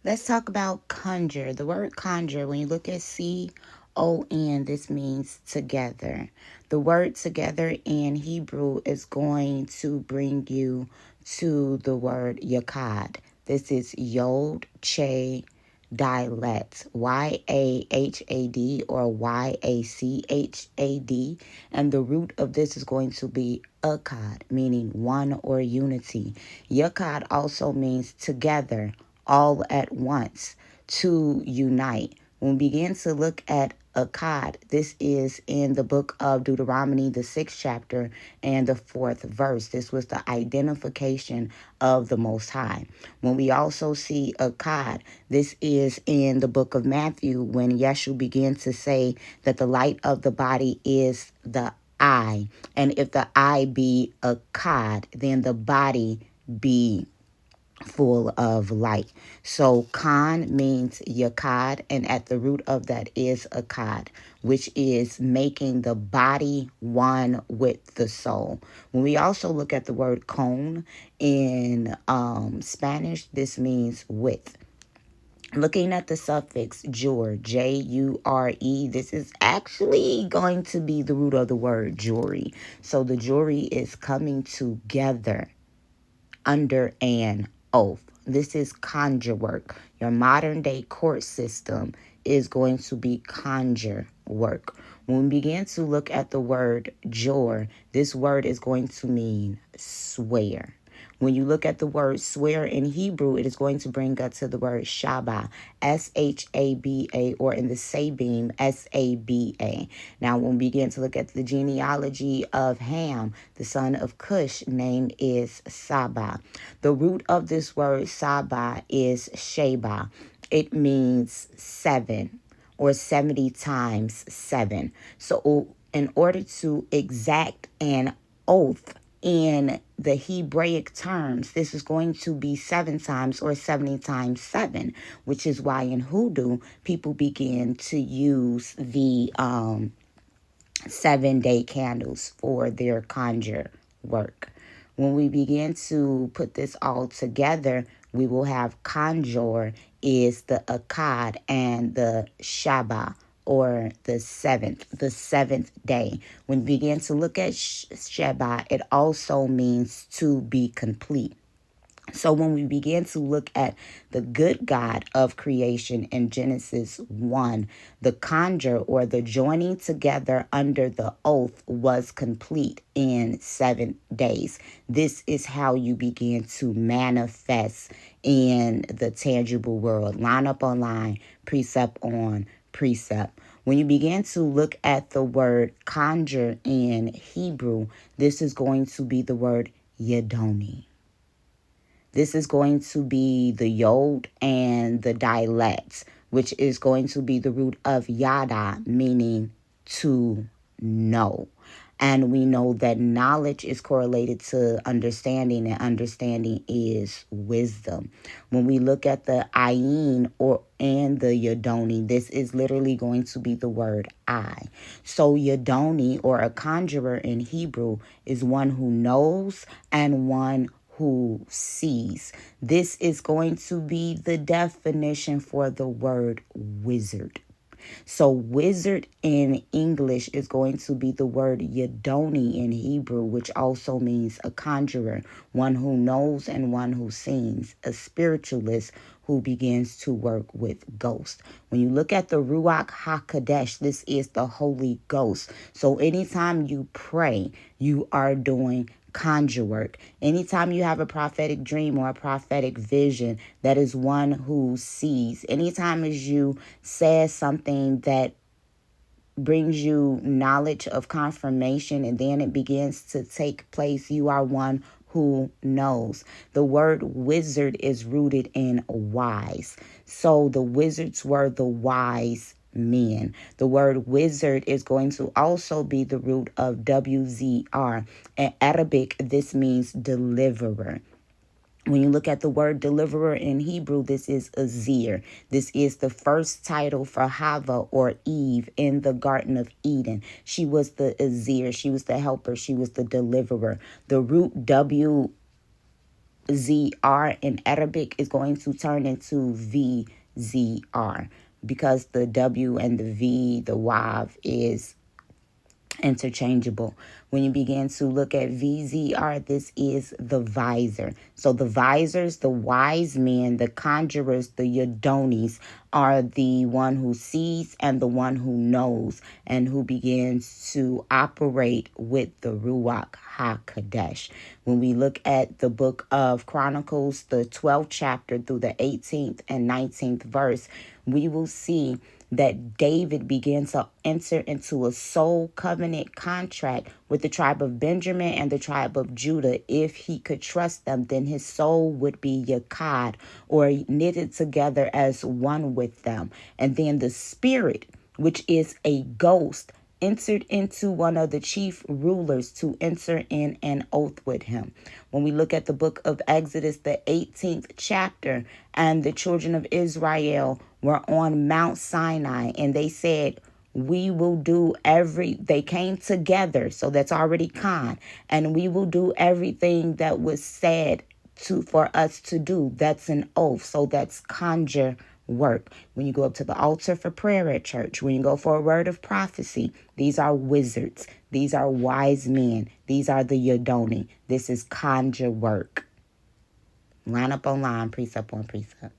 Let's talk about conjure. The word conjure, when you look at CON, this means together. The word together in Hebrew is going to bring you to the word yakad. This is Yod Che Dialect, YAHAD or YACHAD, and the root of this is going to be akad, meaning one or unity. Yakad also means together, all at once, to unite. When we begin to look at Akkad, this is in the book of Deuteronomy, the 6th chapter and the 4th verse. This was the identification of the Most High. When we also see Akkad, this is in the book of Matthew when Yeshua began to say that the light of the body is the eye. And if the eye be Akkad, then the body be full of light. So Khan means yakad, and at the root of that is akad, which is making the body one with the soul. When we also look at the word con in Spanish, this means with. Looking at the suffix jure, Jure, this is actually going to be the root of the word jury. So the jury is coming together under an oath. This is conjure work. Your modern day court system is going to be conjure work. When we begin to look at the word jor, this word is going to mean swear. When you look at the word swear in Hebrew, it is going to bring us to the word Shaba, Shaba, or in the Sabim, Saba. Now, when we begin to look at the genealogy of Ham, the son of Cush, name is Saba. The root of this word Saba is Sheba. It means 7 or 70 times 7. So in order to exact an oath in the Hebraic terms, this is going to be 7 times or 70 times 7, which is why in Hoodoo, people begin to use the 7-day candles for their conjure work. When we begin to put this all together, we will have conjure is the Akkad and the Shabbat, or the seventh day. When we begin to look at Shabbat, it also means to be complete. So when we begin to look at the good God of creation in Genesis 1, the conjure or the joining together under the oath was complete in 7 days. This is how you begin to manifest in the tangible world, line up on line, precept on precept. When you begin to look at the word conjure in Hebrew, this is going to be the word Yedoni. This is going to be the yod and the dialects, which is going to be the root of yada, meaning to know. And we know that knowledge is correlated to understanding, and understanding is wisdom. When we look at the ayin and the yodoni, this is literally going to be the word I. So yodoni, or a conjurer in Hebrew, is one who knows and one who sees. This is going to be the definition for the word wizard. So wizard in English is going to be the word Yedoni in Hebrew, which also means a conjurer, one who knows and one who sees, a spiritualist who begins to work with ghosts. When you look at the Ruach HaKodesh, this is the Holy Ghost. So anytime you pray, you are doing conjure work. Anytime you have a prophetic dream or a prophetic vision, that is one who sees. Anytime as you say something that brings you knowledge of confirmation and then it begins to take place, you are one who knows. The word wizard is rooted in wise. So the wizards were the wise men. The word wizard is going to also be the root of WZR. In Arabic, this means deliverer. When you look at the word deliverer in Hebrew, this is Azir. This is the first title for Hava or Eve in the Garden of Eden. She was the Azir. She was the helper. She was the deliverer. The root W ZR in Arabic is going to turn into VZR because the W and the V, the Wav is interchangeable. When you begin to look at VZR, this is the visor. So the visors, the wise men, the conjurers, the Yodonis are the one who sees and the one who knows and who begins to operate with the Ruach HaKodesh. When we look at the book of Chronicles, the 12th chapter through the 18th and 19th verse, we will see that David began to enter into a soul covenant contract with the tribe of Benjamin and the tribe of Judah. If he could trust them, then his soul would be yakad, or knitted together as one with them. And then the spirit, which is a ghost, entered into one of the chief rulers to enter in an oath with him. When we look at the book of Exodus, the 18th chapter, and the children of Israel were on Mount Sinai, and they said, we will do they came together, so that's already con, and we will do everything that was said for us to do. That's an oath, so that's conjure work. When you go up to the altar for prayer at church, when you go for a word of prophecy, these are wizards. These are wise men. These are the Yodoni. This is conjure work. Line up on line, precept on precept.